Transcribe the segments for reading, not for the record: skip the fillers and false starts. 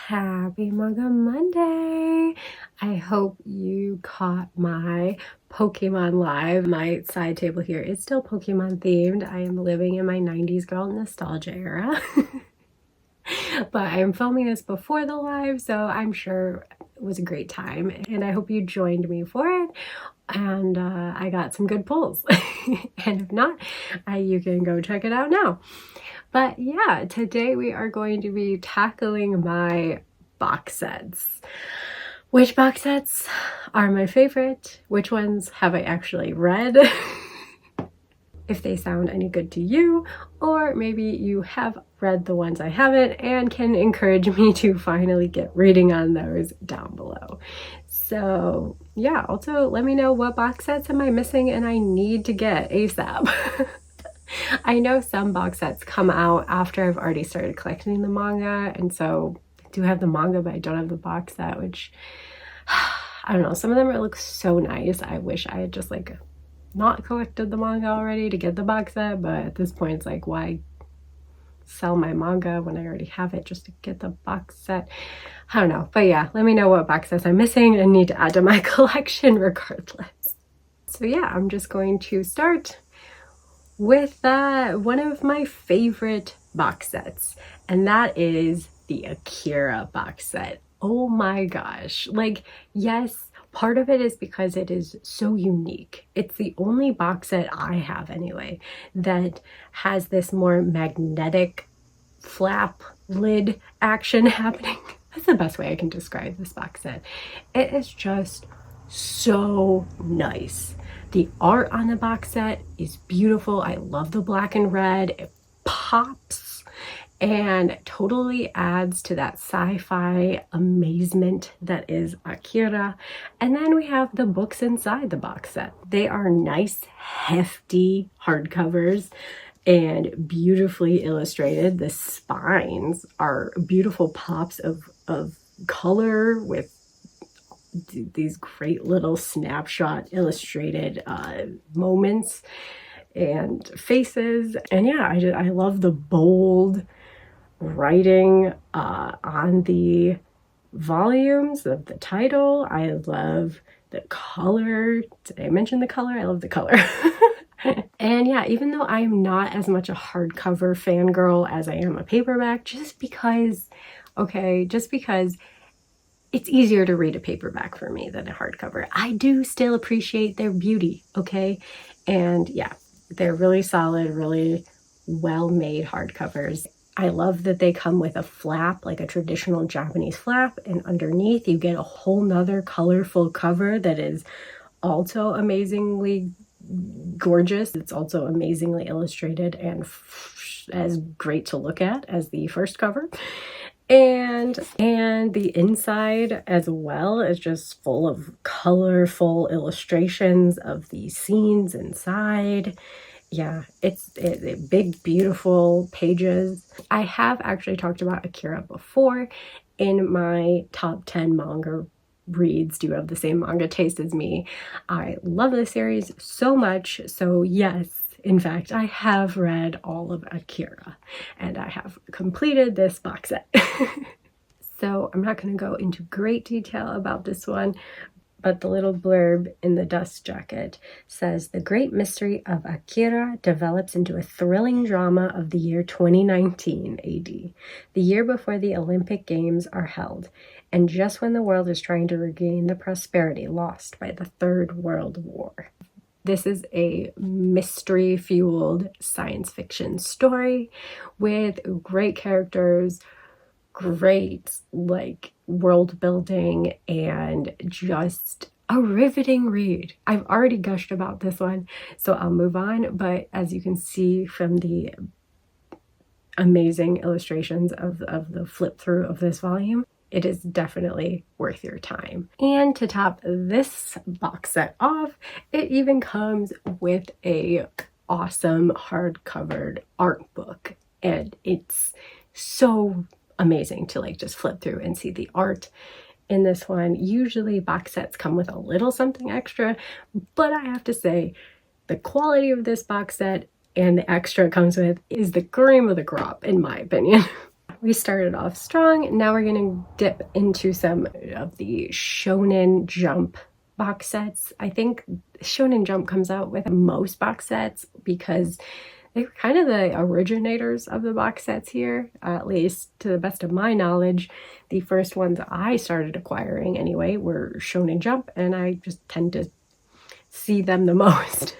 Happy Manga Monday! I hope you caught my Pokemon live. My side table here is still Pokemon themed. I am living in my 90s girl nostalgia era. But I am filming this before the live, so I'm sure it was a great time. And I hope you joined me for it. And I got some good pulls. And if not, you can go check it out now. But yeah, today we are going to be tackling my box sets. Which box sets are my favorite? Which ones have I actually read? If they sound any good to you, or maybe you have read the ones I haven't and can encourage me to finally get reading on those down below. So yeah, also let me know what box sets am I missing and I need to get ASAP. I know some box sets come out after I've already started collecting the manga, and so I do have the manga but I don't have the box set, which I don't know, some of them look so nice. I wish I had just like not collected the manga already to get the box set, but at this point it's like, why sell my manga when I already have it just to get the box set? I don't know, but yeah, let me know what box sets I'm missing and need to add to my collection regardless. So yeah, I'm just going to start with one of my favorite box sets, and that is the Akira box set. Oh my gosh, like, yes, part of it is because it is so unique. It's the only box set I have anyway that has this more magnetic flap lid action happening. That's the best way I can describe this box set. It is just so nice. The art on the box set is beautiful. I love the black and red. It pops and totally adds to that sci-fi amazement that is Akira. And then we have the books inside the box set. They are nice, hefty hardcovers and beautifully illustrated. The spines are beautiful pops of color with these great little snapshot illustrated moments and faces. And yeah, I love the bold writing on the volumes of the title. I love the color. Did I mention the color? I love the color. And yeah, even though I'm not as much a hardcover fangirl as I am a paperback, just because it's easier to read a paperback for me than a hardcover, I do still appreciate their beauty, okay? And yeah, they're really solid, really well-made hardcovers. I love that they come with a flap, like a traditional Japanese flap, and underneath you get a whole nother colorful cover that is also amazingly gorgeous. It's also amazingly illustrated and as great to look at as the first cover. And the inside as well is just full of colorful illustrations of the scenes inside. Yeah, it's big, beautiful pages. I have actually talked about Akira before in my top 10 manga reads. Do you have the same manga taste as me? I love this series so much. So yes, in fact, I have read all of Akira and I have completed this box set. So I'm not going to go into great detail about this one, but the little blurb in the dust jacket says, "The great mystery of Akira develops into a thrilling drama of the year 2019 AD, the year before the Olympic Games are held, and just when the world is trying to regain the prosperity lost by the Third World War." This is a mystery-fueled science fiction story with great characters, great like world building, and just a riveting read. I've already gushed about this one, so I'll move on, but as you can see from the amazing illustrations of the flip through of this volume, it is definitely worth your time. And to top this box set off, it even comes with a awesome hardcover art book, and it's so amazing to like just flip through and see the art in this one. Usually box sets come with a little something extra, but I have to say the quality of this box set and the extra it comes with is the cream of the crop in my opinion. we started off strong. Now we're gonna dip into some of the Shonen Jump box sets. I think Shonen Jump comes out with most box sets because they were kind of the originators of the box sets here, at least to the best of my knowledge. The first ones I started acquiring anyway were Shonen Jump, and I just tend to see them the most.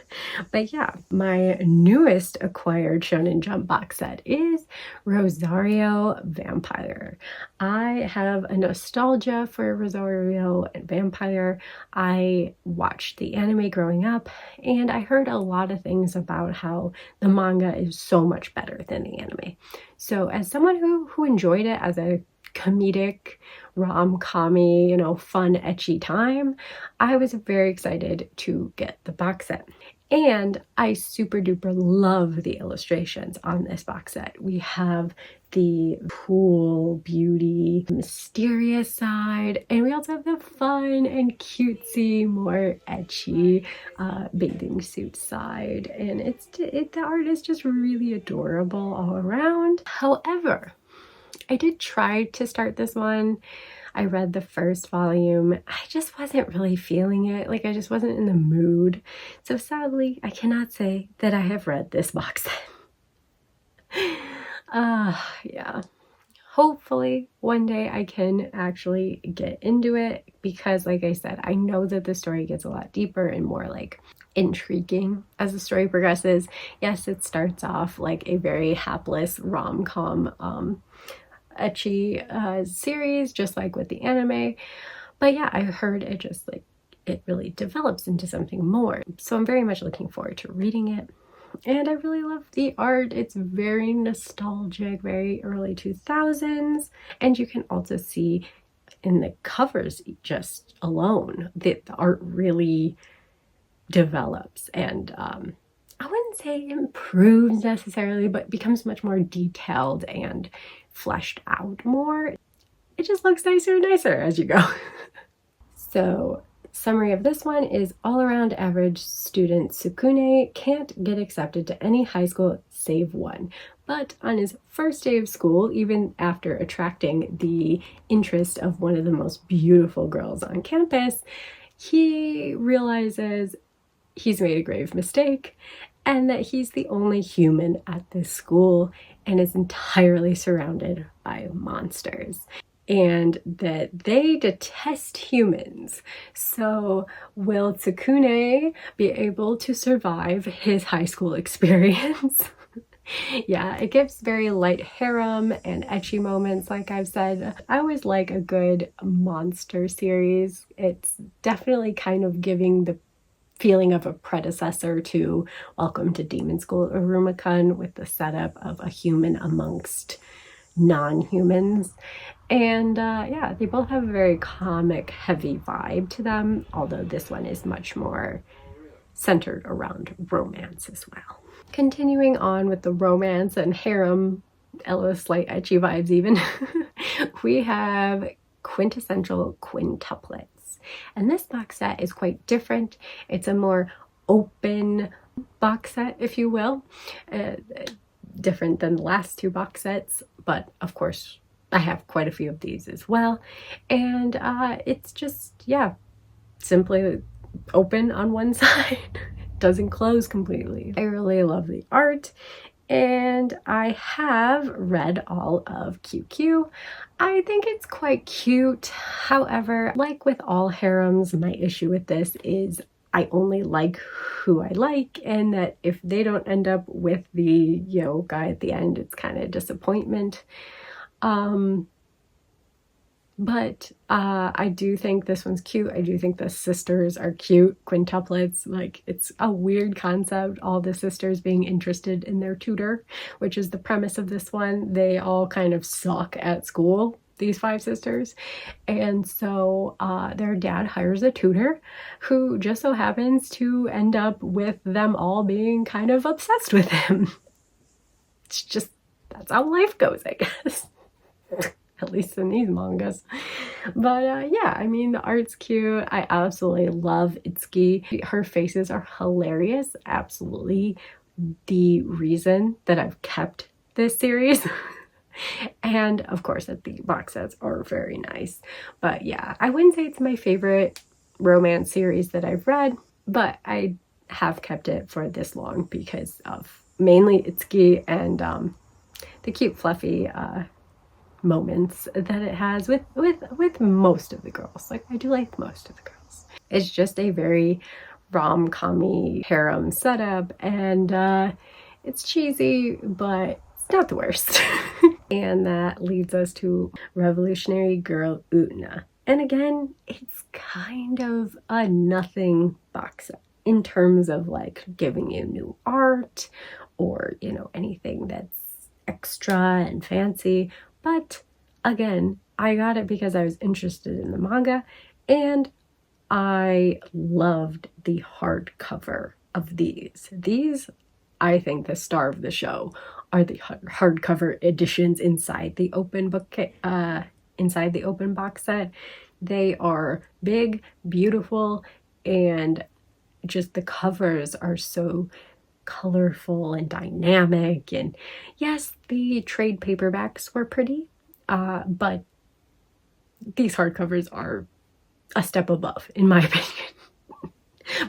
But yeah, my newest acquired Shonen Jump box set is Rosario Vampire. I have a nostalgia for Rosario Vampire. I watched the anime growing up, and I heard a lot of things about how the manga is so much better than the anime. So as someone who enjoyed it as a comedic rom-commy, fun, ecchi time, I was very excited to get the box set. And I super duper love the illustrations on this box set. We have the cool, beauty, mysterious side, and we also have the fun and cutesy, more ecchi bathing suit side. And the art is just really adorable all around. However, I did try to start this one. I read the first volume. I just wasn't really feeling it. I just wasn't in the mood. So sadly, I cannot say that I have read this box set. Yeah. Hopefully one day I can actually get into it because, like I said, I know that the story gets a lot deeper and more intriguing as the story progresses. Yes, it starts off like a very hapless rom-com ecchi series, just like with the anime, but yeah, I heard it just it really develops into something more, so I'm very much looking forward to reading it. And I really love the art. It's very nostalgic, very early 2000s, and you can also see in the covers just alone that the art really develops and I wouldn't say improves necessarily, but becomes much more detailed and fleshed out more. It just looks nicer and nicer as you go. So, summary of this one is all around average student Sukune can't get accepted to any high school save one. But on his first day of school, even after attracting the interest of one of the most beautiful girls on campus, he realizes he's made a grave mistake and that he's the only human at this school and is entirely surrounded by monsters, and that they detest humans. So will Tsukune be able to survive his high school experience? Yeah, it gives very light harem and ecchi moments, like I've said. I always like a good monster series. It's definitely kind of giving the feeling of a predecessor to Welcome to Demon School Uruma-kun, with the setup of a human amongst non-humans. And yeah, they both have a very comic heavy vibe to them, although this one is much more centered around romance as well. Continuing on with the romance and harem, slight ecchi vibes even, we have Quintessential Quintuplets. And this box set is quite different. It's a more open box set, if you will. Different than the last two box sets, but of course I have quite a few of these as well. And it's just, yeah, simply open on one side. Doesn't close completely. I really love the art. And I have read all of QQ. I think it's quite cute. However, like with all harems, my issue with this is I only like who I like, and that if they don't end up with the guy at the end, it's kind of disappointment. But I do think this one's cute. I do think the sisters are cute, quintuplets. It's a weird concept, all the sisters being interested in their tutor, which is the premise of this one. They all kind of suck at school, these 5 sisters. And so their dad hires a tutor who just so happens to end up with them all being kind of obsessed with him. It's just, that's how life goes, I guess. At least in these mangas. But yeah, I mean, the art's cute. I absolutely love Itsuki. Her faces are hilarious. Absolutely the reason that I've kept this series. And of course that the box sets are very nice. But yeah, I wouldn't say it's my favorite romance series that I've read, but I have kept it for this long because of mainly Itsuki and the cute fluffy moments that it has with most of the girls. Like, I do like most of the girls. It's just a very rom-com-y harem setup, and it's cheesy, but it's not the worst. And that leads us to Revolutionary Girl Utena. And again, it's kind of a nothing box set in terms of like giving you new art or, you know, anything that's extra and fancy. But again, I got it because I was interested in the manga, and I loved the hardcover of these. These, I think, the star of the show are the hardcover editions inside the open book, inside the open box set. They are big, beautiful, and just the covers are so colorful and dynamic. And yes, the trade paperbacks were pretty, but these hardcovers are a step above, in my opinion.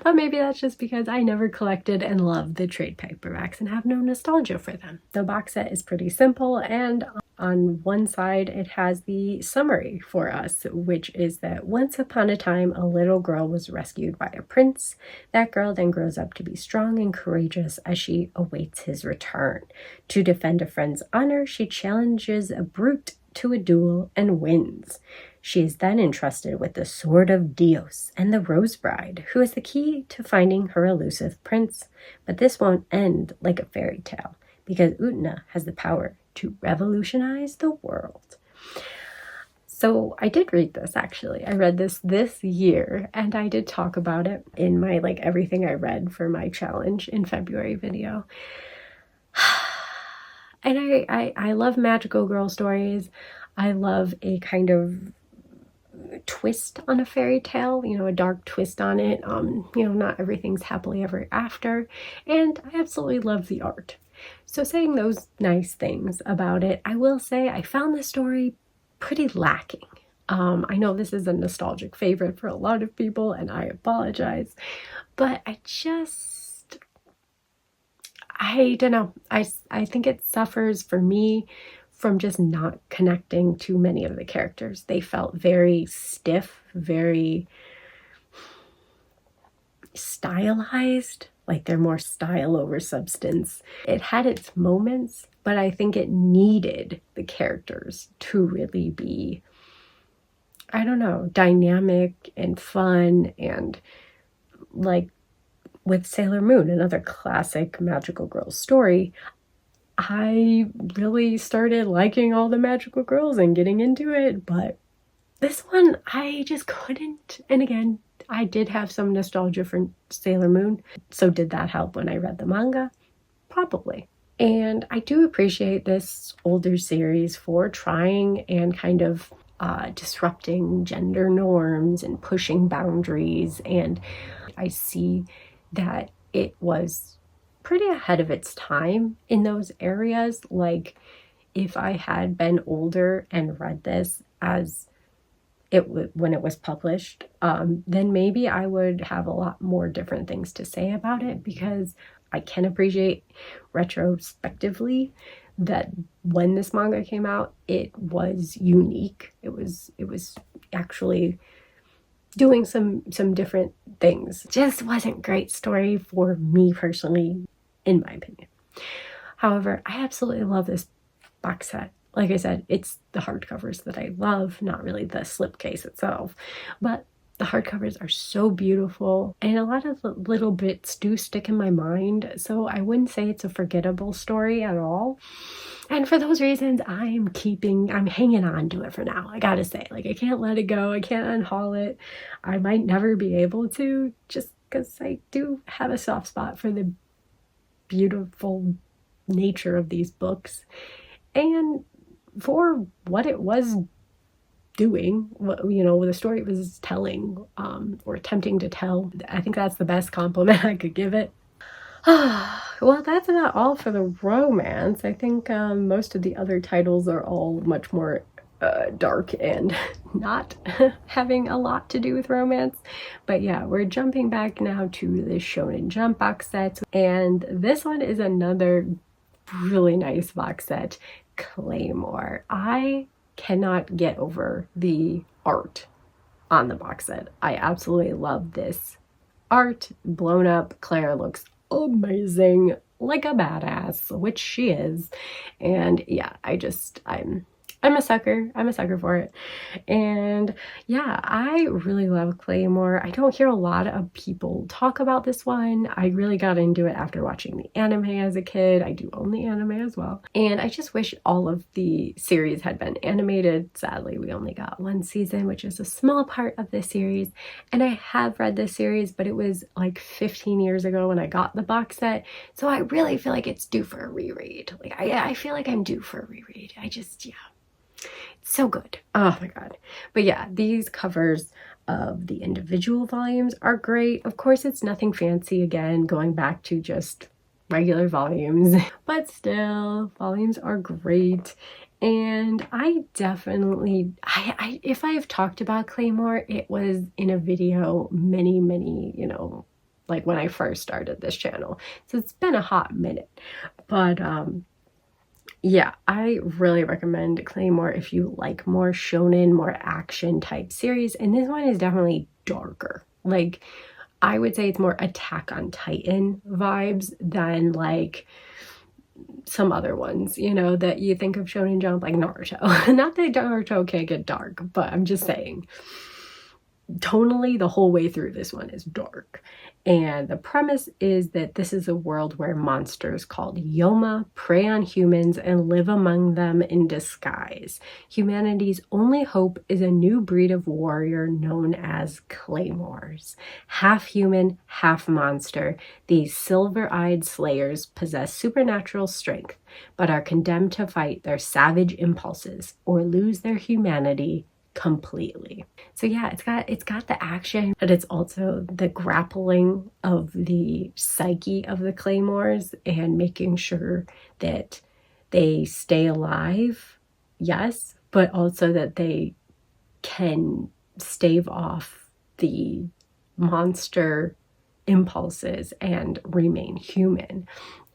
But maybe that's just because I never collected and loved the trade paperbacks and have no nostalgia for them. The box set is pretty simple, and on one side it has the summary for us, which is that once upon a time a little girl was rescued by a prince. That girl then grows up to be strong and courageous as she awaits his return. To defend a friend's honor, she challenges a brute to a duel and wins. She is then entrusted with the Sword of Dios and the Rose Bride, who is the key to finding her elusive prince. But this won't end like a fairy tale, because Utena has the power to revolutionize the world. So I did read this, actually. I read this year, and I did talk about it in my like everything I read for my challenge in February video. And I love magical girl stories. I love a kind of twist on a fairy tale, you know, a dark twist on it. You know, not everything's happily ever after. And I absolutely love the art. So saying those nice things about it, I will say I found the story pretty lacking. I know this is a nostalgic favorite for a lot of people, and I apologize, but I don't know. I think it suffers for me from just not connecting to many of the characters. They felt very stiff, very stylized, like they're more style over substance. It had its moments, but I think it needed the characters to really be, I don't know, dynamic and fun. And like with Sailor Moon, another classic magical girl story, I really started liking all the magical girls and getting into it, but this one I just couldn't. And again, I did have some nostalgia for Sailor Moon, so did that help when I read the manga? Probably. And I do appreciate this older series for trying and kind of disrupting gender norms and pushing boundaries, and I see that it was pretty ahead of its time in those areas. Like, if I had been older and read this as when it was published, then maybe I would have a lot more different things to say about it, because I can appreciate retrospectively that when this manga came out, it was unique. It was actually doing some different things. Just wasn't great story for me personally, in my opinion. However, I absolutely love this box set. Like I said, it's the hardcovers that I love, not really the slipcase itself. But the hardcovers are so beautiful, and a lot of the little bits do stick in my mind, so I wouldn't say it's a forgettable story at all. And for those reasons, I'm hanging on to it for now. I gotta say, like, I can't let it go. I can't unhaul it. I might never be able to, just because I do have a soft spot for the beautiful nature of these books, and for what it was doing, you know, the story it was telling, or attempting to tell. I think that's the best compliment I could give it. Well, that's about all for the romance. I think most of the other titles are all much more dark and not having a lot to do with romance. But yeah, we're jumping back now to the Shonen Jump box set, and this one is another really nice box set, Claymore. I cannot get over the art on the box set. I absolutely love this art. Blown up Claire looks amazing, like a badass, which she is. And yeah, I'm a sucker. I'm a sucker for it. And yeah, I really love Claymore. I don't hear a lot of people talk about this one. I really got into it after watching the anime as a kid. I do own the anime as well. And I just wish all of the series had been animated. Sadly, we only got one season, which is a small part of the series. And I have read this series, but it was like 15 years ago when I got the box set. So I really feel like it's due for a reread. Like I feel like I'm due for a reread. Yeah. So good. Oh my god. But yeah, these covers of the individual volumes are great. Of course, it's nothing fancy, again, going back to just regular volumes, but still, volumes are great. And I definitely, if I have talked about Claymore, it was in a video many, you know, like when I first started this channel. So it's been a hot minute. But yeah, I really recommend Claymore if you like more shonen, more action type series. And this one is definitely darker. Like, I would say it's more Attack on Titan vibes than like some other ones, you know, that you think of Shonen Jump, like Naruto. Not that Naruto can't get dark, but I'm just saying, tonally, the whole way through, this one is dark. And the premise is that this is a world where monsters called Yoma prey on humans and live among them in disguise. Humanity's only hope is a new breed of warrior known as Claymores. Half human, half monster, these silver-eyed slayers possess supernatural strength, but are condemned to fight their savage impulses or lose their humanity completely. So yeah, it's got the action, but it's also the grappling of the psyche of the Claymores and making sure that they stay alive, yes, but also that they can stave off the monster impulses and remain human.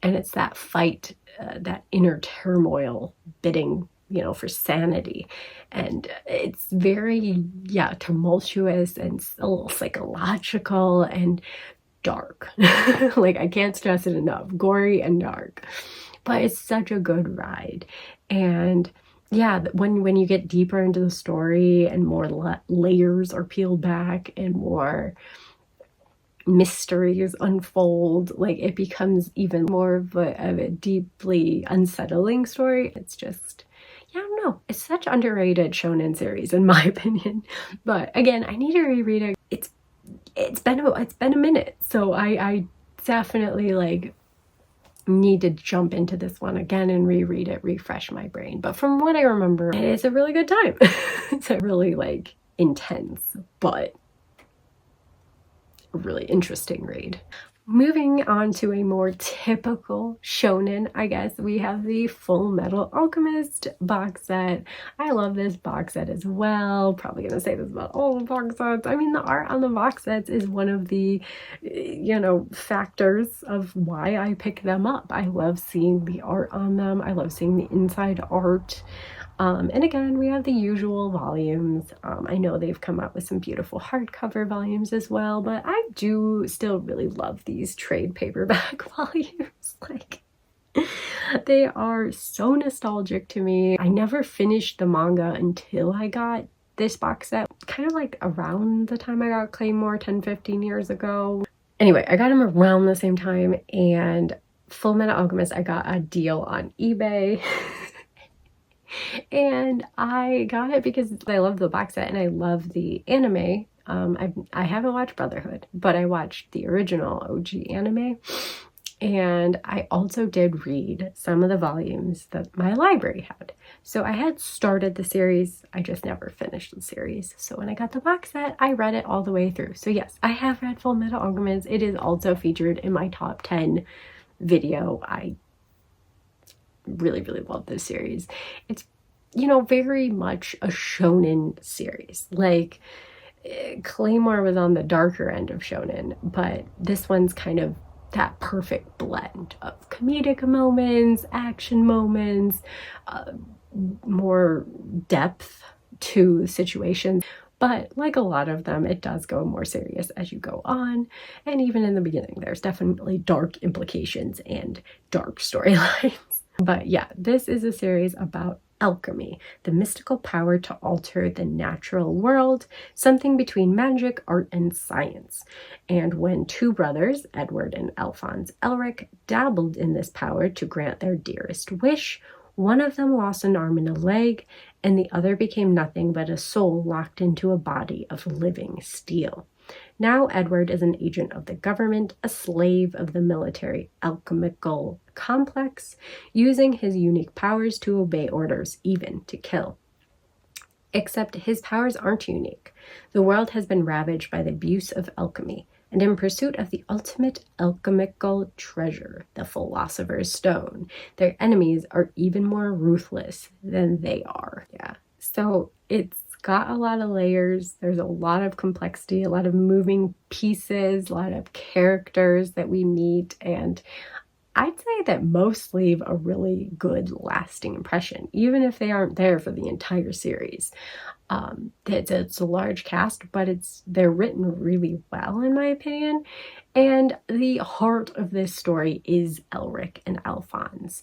And it's that fight, that inner turmoil bidding, you know, for sanity. And it's very, yeah, tumultuous and a little psychological and dark. Like, I can't stress it enough. Gory and dark. But it's such a good ride. And yeah, when you get deeper into the story and more layers are peeled back and more mysteries unfold, like, it becomes even more of a deeply unsettling story. It's just, yeah, I don't know. It's such underrated shonen series in my opinion. But again, I need to reread it. It's been a minute, so I definitely like need to jump into this one again and reread it, refresh my brain. But from what I remember, it's a really good time. It's a really like intense but really interesting read. Moving on to a more typical shonen, I guess, we have the Fullmetal Alchemist box set. I love this box set as well. Probably gonna say this about all the box sets. I mean, the art on the box sets is one of the, you know, factors of why I pick them up. I love seeing the art on them. I love seeing the inside art. And again, we have the usual volumes. I know they've come out with some beautiful hardcover volumes as well, but I do still really love these trade paperback volumes. Like, they are so nostalgic to me. I never finished the manga until I got this box set, kind of like around the time I got Claymore 10-15 years ago. Anyway, I got them around the same time, and Fullmetal Alchemist, I got a deal on eBay. And I got it because I love the box set and I love the anime. I haven't watched Brotherhood, but I watched the original OG anime. And I also did read some of the volumes that my library had. So I had started the series, I just never finished the series. So when I got the box set, I read it all the way through. So yes, I have read Fullmetal Alchemist. It is also featured in my top 10 video. I really, really love this series. It's, you know, very much a shonen series. Like, Claymore was on the darker end of shonen, but this one's kind of that perfect blend of comedic moments, action moments, more depth to situations. But like a lot of them, it does go more serious as you go on. And even in the beginning, there's definitely dark implications and dark storylines. But yeah, this is a series about alchemy, the mystical power to alter the natural world, something between magic, art, and science. And when two brothers, Edward and Alphonse Elric, dabbled in this power to grant their dearest wish, one of them lost an arm and a leg, and the other became nothing but a soul locked into a body of living steel. Now Edward is an agent of the government, a slave of the military alchemical complex, using his unique powers to obey orders, even to kill. Except his powers aren't unique. The world has been ravaged by the abuse of alchemy, and in pursuit of the ultimate alchemical treasure, the Philosopher's Stone, their enemies are even more ruthless than they are. Yeah, so it's got a lot of layers. There's a lot of complexity, a lot of moving pieces, a lot of characters that we meet, and I'd say that most leave a really good lasting impression, even if they aren't there for the entire series. It's a large cast, but they're written really well, in my opinion. And the heart of this story is Elric and Alphonse.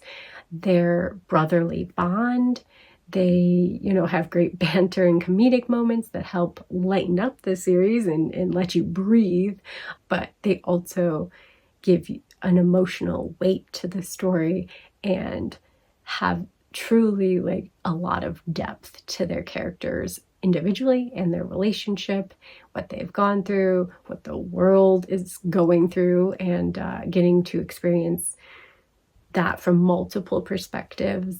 Their brotherly bond. They, you know, have great banter and comedic moments that help lighten up the series and let you breathe. But they also give you an emotional weight to the story and have truly like a lot of depth to their characters individually and their relationship, what they've gone through, what the world is going through, and getting to experience that from multiple perspectives.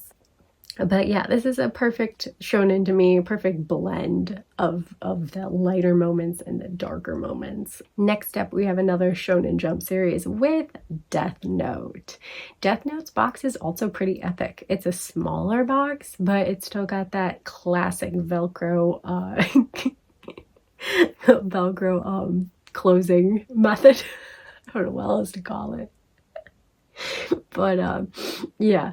But yeah, this is a perfect shonen to me, perfect blend of the lighter moments and the darker moments. Next up, we have another Shonen Jump series with Death Note. Death Note's box is also pretty epic. It's a smaller box, but it's still got that classic Velcro Velcro closing method. I don't know what else to call it. But yeah,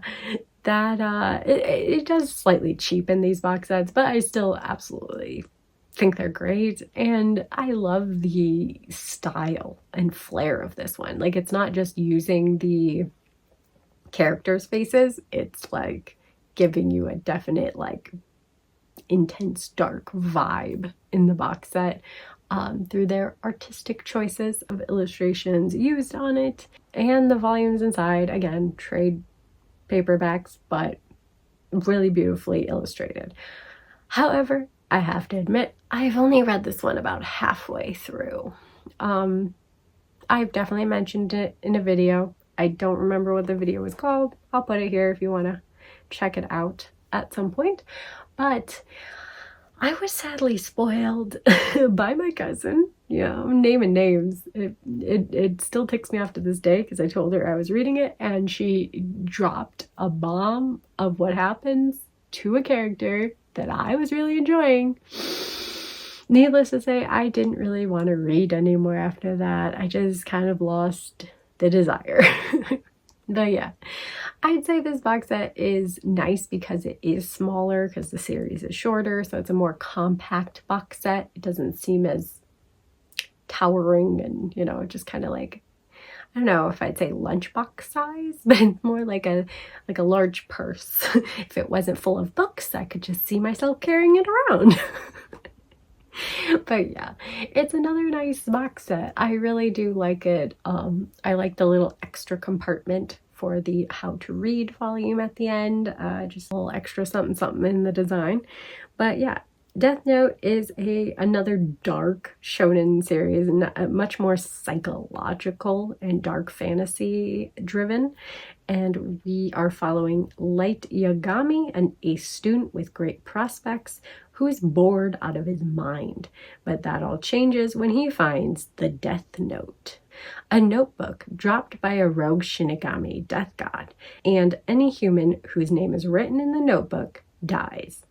that it does slightly cheapen these box sets, but I still absolutely think they're great. And I love the style and flair of this one. Like, it's not just using the characters' faces, it's like giving you a definite like intense dark vibe in the box set through their artistic choices of illustrations used on it. And the volumes inside, again, trade paperbacks, but really beautifully illustrated. However, I have to admit, I've only read this one about halfway through. I've definitely mentioned it in a video. I don't remember what the video was called. I'll put it here if you want to check it out at some point. But I was sadly spoiled by my cousin. Yeah, I'm naming names. It still ticks me off to this day because I told her I was reading it and she dropped a bomb of what happens to a character that I was really enjoying. Needless to say, I didn't really want to read anymore after that. I just kind of lost the desire. But yeah, I'd say this box set is nice because it is smaller, because the series is shorter, so it's a more compact box set. It doesn't seem as towering and, you know, just kind of like, I don't know if I'd say lunchbox size, but more like a large purse. If it wasn't full of books, I could just see myself carrying it around. But yeah, it's another nice box set. I really do like it. I like the little extra compartment for the how to read volume at the end. Just a little extra something in the design. But yeah, Death Note is another dark shonen series, and much more psychological and dark fantasy driven. And we are following Light Yagami, an ace student with great prospects who is bored out of his mind. But that all changes when he finds the Death Note, a notebook dropped by a rogue Shinigami, death god, and any human whose name is written in the notebook dies.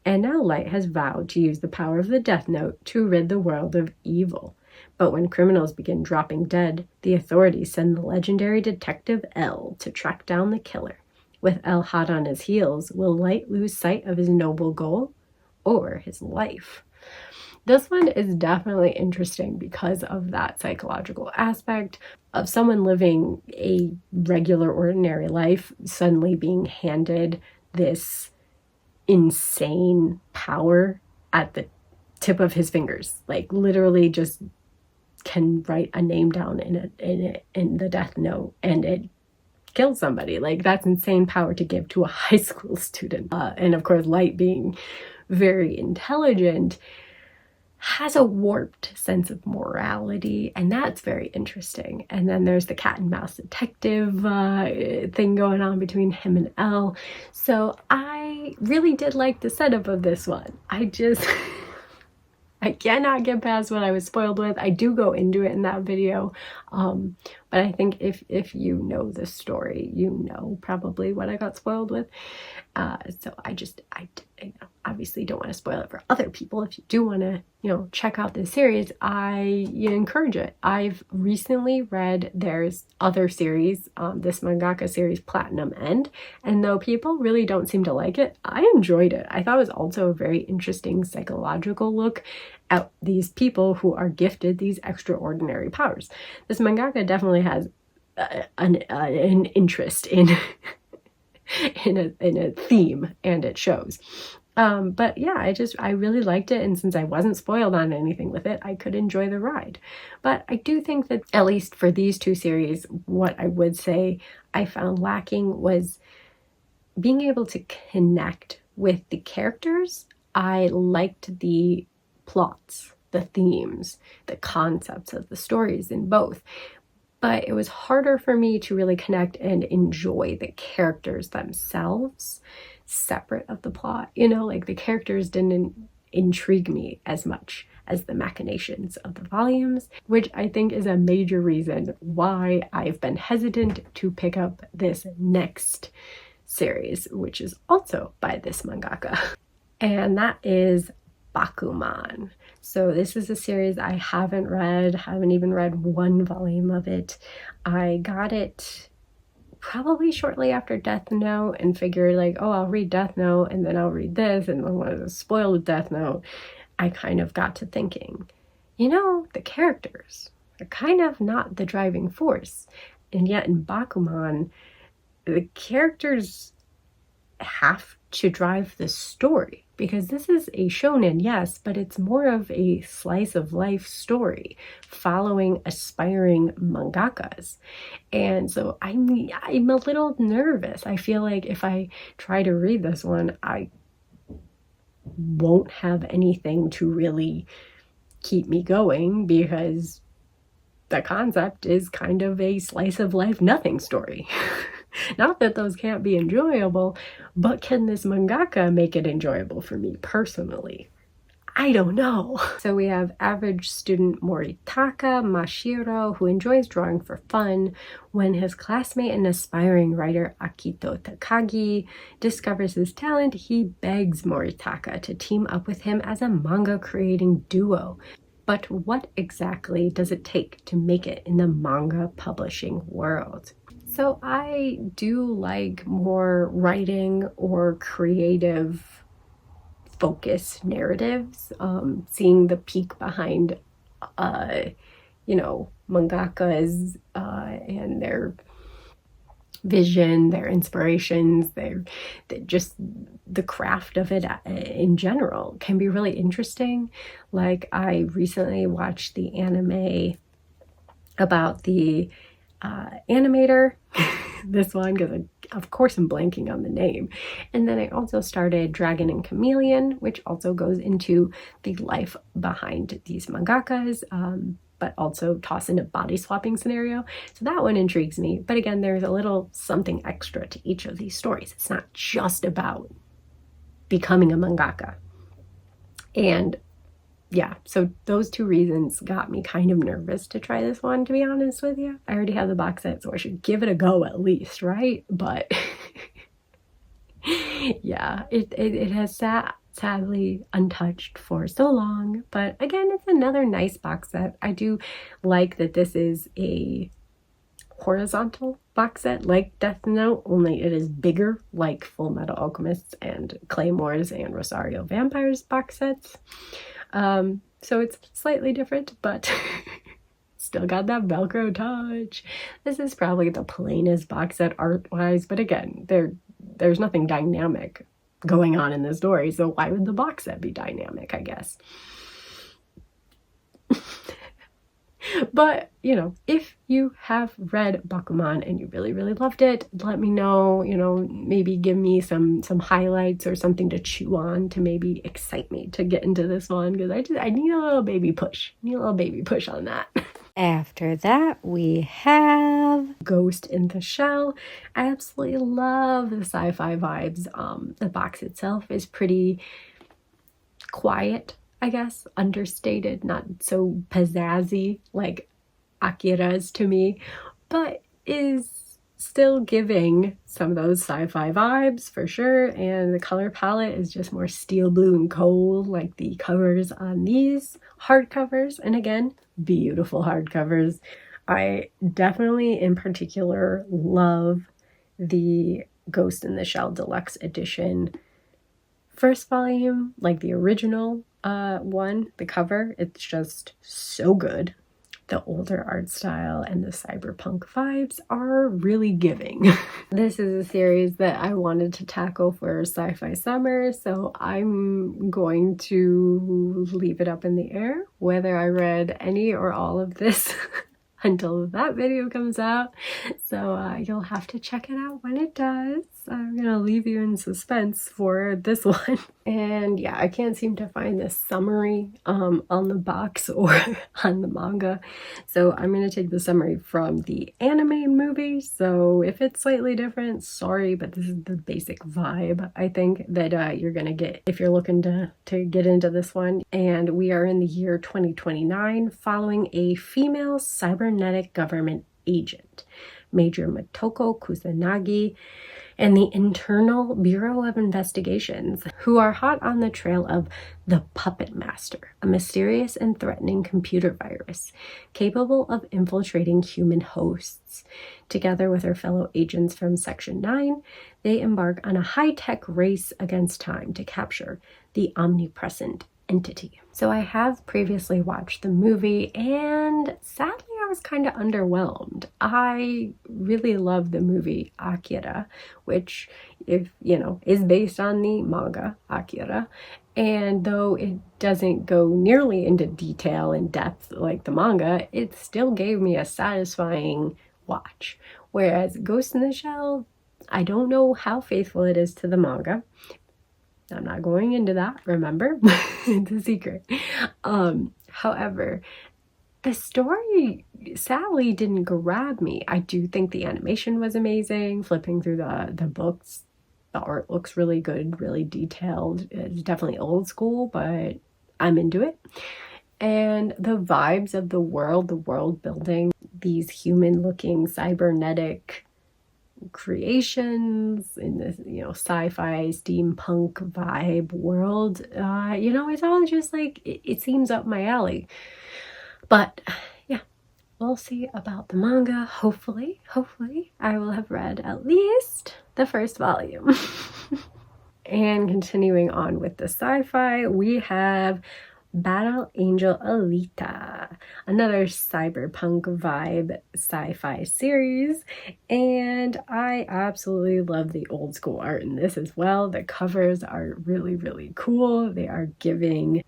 And now Light has vowed to use the power of the Death Note to rid the world of evil. But when criminals begin dropping dead, the authorities send the legendary detective L to track down the killer. With L hot on his heels, will Light lose sight of his noble goal or his life? This one is definitely interesting because of that psychological aspect of someone living a regular, ordinary life suddenly being handed this insane power at the tip of his fingers. Like, literally just can write a name down in the Death Note and it kills somebody. Like, that's insane power to give to a high school student. And of course, Light, being very intelligent, has a warped sense of morality, and that's very interesting. And then there's the cat and mouse detective thing going on between him and Elle. So I really did like the setup of this one. I cannot get past what I was spoiled with. I do go into it in that video, but I think if you know the story, you know probably what I got spoiled with. So I obviously don't want to spoil it for other people. If you do want to, check out this series, I encourage it. I've recently read there's other series, this mangaka series Platinum End, and though people really don't seem to like it, I enjoyed it. I thought it was also a very interesting psychological look at these people who are gifted these extraordinary powers. This mangaka definitely has an interest in in a theme, and it shows. But yeah, I really liked it, and since I wasn't spoiled on anything with it, I could enjoy the ride. But I do think that, at least for these two series, what I would say I found lacking was being able to connect with the characters. I liked the plots, the themes, the concepts of the stories in both, but it was harder for me to really connect and enjoy the characters themselves separate of the plot. Like, the characters didn't intrigue me as much as the machinations of the volumes, which I think is a major reason why I've been hesitant to pick up this next series, which is also by this mangaka, and that is Bakuman. So this is a series I haven't even read one volume of it. I got it probably shortly after Death Note and figured, like, oh, I'll read Death Note and then I'll read this, and then when I was spoiled with Death Note, I kind of got to thinking, the characters are kind of not the driving force. And yet in Bakuman, the characters have to drive the story, because this is a shonen, yes, but it's more of a slice of life story following aspiring mangakas. And so I'm a little nervous. I feel like if I try to read this one, I won't have anything to really keep me going, because the concept is kind of a slice of life nothing story. Not that those can't be enjoyable, but can this mangaka make it enjoyable for me personally? I don't know. So we have average student Moritaka Mashiro, who enjoys drawing for fun, when his classmate and aspiring writer Akito Takagi discovers his talent. He begs Moritaka to team up with him as a manga creating duo. But what exactly does it take to make it in the manga publishing world? So I do like more writing or creative focused narratives, seeing the peek behind, mangakas and their vision, their inspirations, just the craft of it in general can be really interesting. Like, I recently watched the anime about the animator. This one, because of course I'm blanking on the name. And then I also started Dragon and Chameleon, which also goes into the life behind these mangakas, but also toss in a body swapping scenario. So that one intrigues me. But again, there's a little something extra to each of these stories. It's not just about becoming a mangaka. And yeah, so those two reasons got me kind of nervous to try this one, to be honest with you. I already have the box set, so I should give it a go at least, right? But yeah, it has sat sadly untouched for so long. But again, it's another nice box set. I do like that this is a horizontal box set like Death Note, only it is bigger, like Fullmetal Alchemist and Claymore's and Rosario Vampire's box sets. So it's slightly different, but still got that Velcro touch. This is probably the plainest box set art-wise, but again, there's nothing dynamic going on in the story, so why would the box set be dynamic, I guess? But, you know, if you have read Bakuman and you really, really loved it, let me know, you know, maybe give me some highlights or something to chew on to maybe excite me to get into this one, because I need a little baby push. I need a little baby push on that. After that, we have Ghost in the Shell. I absolutely love the sci-fi vibes. The box itself is pretty quiet, I guess, understated, not so pizzazzy like Akira's to me, but is still giving some of those sci-fi vibes for sure. And the color palette is just more steel blue and cold like the covers on these hardcovers. And again, beautiful hardcovers. I definitely in particular love the Ghost in the Shell Deluxe Edition first volume, like the original one, the cover. It's just so good. The older art style and the cyberpunk vibes are really giving. This is a series that I wanted to tackle for Sci-Fi Summer, so I'm going to leave it up in the air whether I read any or all of this until that video comes out. So you'll have to check it out when it does. I'm gonna leave you in suspense for this one. And yeah, I can't seem to find this summary on the box or on the manga. So I'm gonna take the summary from the anime movie. So if it's slightly different, sorry, but this is the basic vibe I think that you're gonna get if you're looking to get into this one. And we are in the year 2029 following a female cybernetic government agent, Major Motoko Kusanagi, and the Internal Bureau of Investigations, who are hot on the trail of the Puppet Master, a mysterious and threatening computer virus capable of infiltrating human hosts. Together with her fellow agents from Section 9, they embark on a high-tech race against time to capture the omnipresent entity. So I have previously watched the movie, and sadly I was kind of underwhelmed. I really love the movie Akira, which, if you know, is based on the manga Akira, and though it doesn't go nearly into detail and depth like the manga, it still gave me a satisfying watch. Whereas Ghost in the Shell, I don't know how faithful it is to the manga. I'm not going into that, remember? It's a secret. However, the story sadly didn't grab me. I do think the animation was amazing. Flipping through the books, the art looks really good, really detailed. It's definitely old school, but I'm into it. And the vibes of the world building, these human-looking cybernetic creations in this, you know, sci-fi steampunk vibe world, you know, it's all just like it seems up my alley. But yeah, we'll see about the manga. Hopefully I will have read at least the first volume. And continuing on with the sci-fi, we have Battle Angel Alita, another cyberpunk vibe sci-fi series, and I absolutely love the old school art in this as well. The covers are really, really cool. They are giving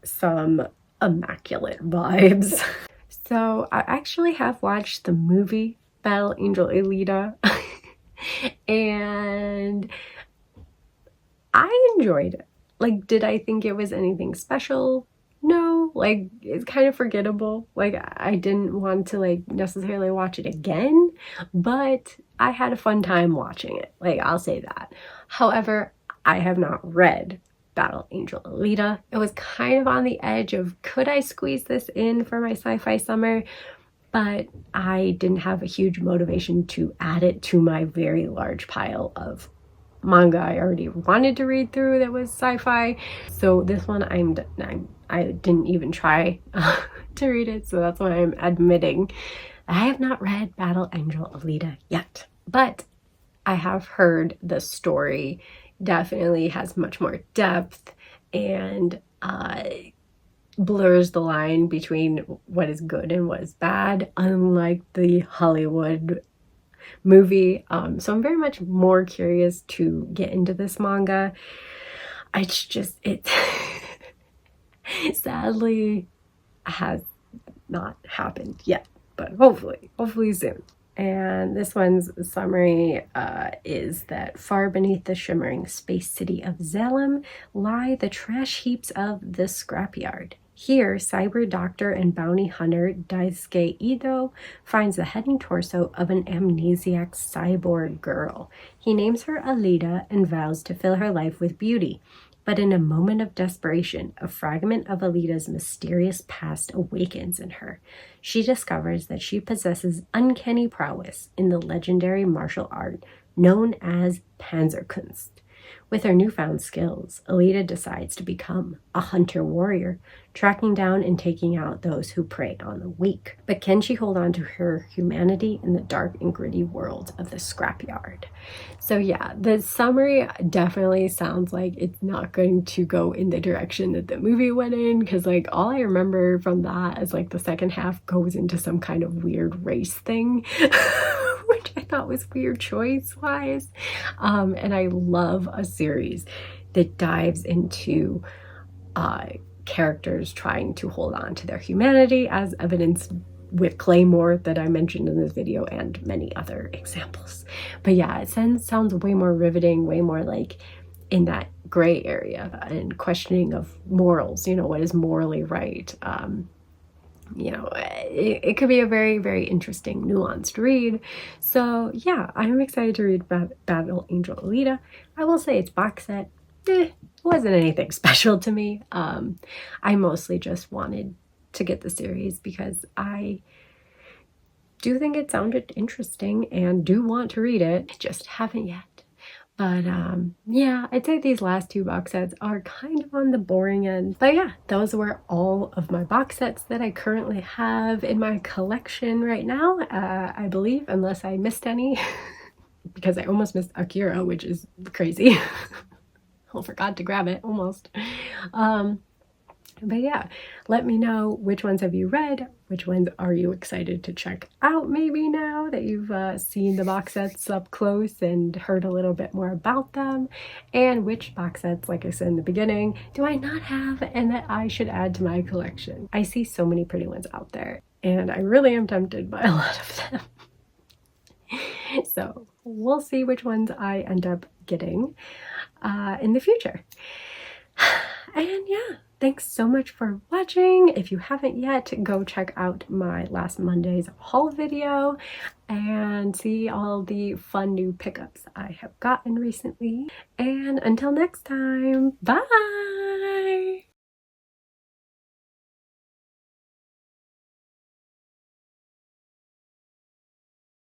some immaculate vibes. So I actually have watched the movie Battle Angel Alita. And I enjoyed it. Like, did I think it was anything special? No, like, it's kind of forgettable. Like, I didn't want to, like, necessarily watch it again, but I had a fun time watching it. Like, I'll say that. However, I have not read Battle Angel Alita. It was kind of on the edge of, could I squeeze this in for my sci-fi summer? But I didn't have a huge motivation to add it to my very large pile of manga I already wanted to read through that was sci-fi. So this one I didn't even try to read it, so that's why I'm admitting I have not read Battle Angel Alita yet. But I have heard the story definitely has much more depth and blurs the line between what is good and what is bad, unlike the Hollywood movie. So I'm very much more curious to get into this manga. It's just, it sadly has not happened yet, but hopefully soon. And this one's summary is that far beneath the shimmering space city of Zalem lie the trash heaps of the scrapyard. Here, cyber doctor and bounty hunter Daisuke Ido finds the head and torso of an amnesiac cyborg girl. He names her Alita and vows to fill her life with beauty. But in a moment of desperation, a fragment of Alita's mysterious past awakens in her. She discovers that she possesses uncanny prowess in the legendary martial art known as Panzerkunst. With her newfound skills, Alita decides to become a hunter-warrior, tracking down and taking out those who prey on the weak. But can she hold on to her humanity in the dark and gritty world of the scrapyard? So yeah, the summary definitely sounds like it's not going to go in the direction that the movie went in, because like all I remember from that is like the second half goes into some kind of weird race thing. Which I thought was weird choice-wise. And I love a series that dives into characters trying to hold on to their humanity, as evidenced with Claymore that I mentioned in this video and many other examples. But yeah, it sounds way more riveting, way more like in that gray area and questioning of morals, you know, what is morally right. You know, it could be a very, very interesting, nuanced read. So yeah, I'm excited to read Battle Angel Alita. I will say its box set, wasn't anything special to me. I mostly just wanted to get the series because I do think it sounded interesting and do want to read it. Just haven't yet. But yeah, I'd say these last two box sets are kind of on the boring end. But yeah, those were all of my box sets that I currently have in my collection right now, I believe, unless I missed any. Because I almost missed Akira, which is crazy. I forgot to grab it, almost. But yeah, let me know which ones have you read, which ones are you excited to check out maybe now that you've seen the box sets up close and heard a little bit more about them, and which box sets, like I said in the beginning, do I not have and that I should add to my collection. I see so many pretty ones out there and I really am tempted by a lot of them. So we'll see which ones I end up getting in the future. And yeah, thanks so much for watching. If you haven't yet, go check out my last Monday's haul video and see all the fun new pickups I have gotten recently. And until next time, bye!